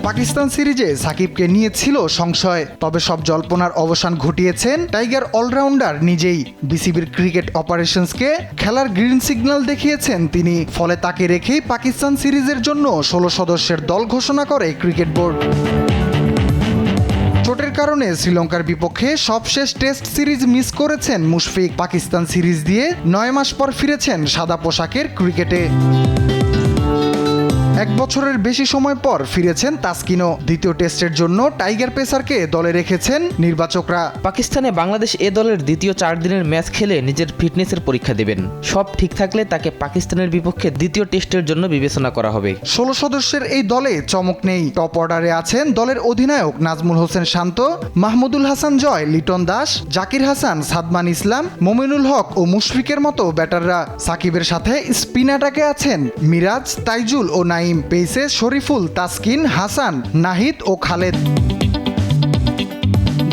পাকিস্তান সিরিজে সাকিবকে নিয়ে ছিল সংশয়, তবে সব জল্পনার অবসান ঘটিয়েছেন টাইগার অলরাউন্ডার নিজেই। বিসিবির ক্রিকেট অপারেশনসকে খেলার গ্রিন সিগন্যাল দেখিয়েছেন তিনি, ফলে তাকে রেখেই পাকিস্তান সিরিজের জন্য 16 সদস্যের দল ঘোষণা করে ক্রিকেট বোর্ড। চোটের কারণে শ্রীলঙ্কার বিপক্ষে সবশেষ টেস্ট সিরিজ মিস করেছেন মুশফিক। পাকিস্তান সিরিজ দিয়ে 9 মাস পর ফিরেছেন সাদা পোশাকের ক্রিকেটে। 1 বছরের বেশি সময় পর ফিরেছেন তাসকিনও। দ্বিতীয় টেস্টের জন্য টাইগার পেসারকে দলে রেখেছেন নির্বাচকরা। পাকিস্তানে বাংলাদেশ এ দলের দ্বিতীয় 4 দিনের ম্যাচ খেলে নিজের ফিটনেসের পরীক্ষা দেবেন। সব ঠিক থাকলে তাকে পাকিস্তানের বিপক্ষে দ্বিতীয় টেস্টের জন্য বিবেচনা করা হবে। 16 সদস্যের এই দলে চমক নেই। টপ অর্ডারে আছেন দলের অধিনায়ক নাজমুল হোসেন শান্ত, মাহমুদুল হাসান জয়, লিটন দাস, জাকির হাসান, সাদমান ইসলাম, মোমিনুল হক ও মুশফিকের মতো ব্যাটাররা। সাকিবের সাথে স্পিন অ্যাটাকে আছেন মিরাজ, তাইজুল ও নাইম। পেইসে শরীফুল, তাসকিন, হাসান, নাহিদ ও খালেদ।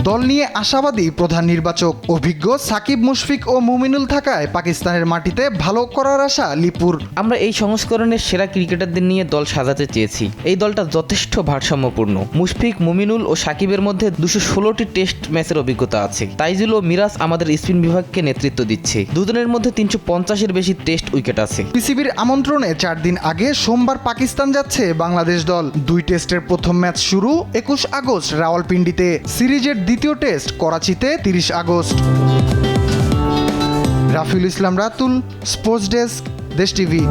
দল নিয়ে আশাবাদী প্রধান নির্বাচক। অভিজ্ঞ সাকিব, মুশফিক ও মুমিনুল থাকায় পাকিস্তানের মাটিতে ভালো করার আশা লিপুর। আমরা এই সংস্করণের সেরা ক্রিকেটারদের নিয়ে দল সাজাতে চেয়েছি। এই দলটা যথেষ্ট ভারসাম্যপূর্ণ। মুশফিক, মুমিনুল ও সাকিবের মধ্যে 216টি টেস্ট ম্যাচের অভিজ্ঞতা আছে। তাইজুল ও মিরাজ আমাদের স্পিন বিভাগকে নেতৃত্ব দিচ্ছে। দুজনের মধ্যে 350-এর বেশি টেস্ট উইকেট আছে। বিসিবির আমন্ত্রণে 4 দিন আগে সোমবার পাকিস্তান যাচ্ছে বাংলাদেশ দল। 2 টেস্টের প্রথম ম্যাচ শুরু 21 আগস্ট রাওয়ালপিন্ডিতে। সিরিজের দ্বিতীয় টেস্ট করাচিতে 30 আগস্ট। রাফিউল ইসলাম রাতুল, স্পোর্টস ডেস্ক, দেশ টিভি।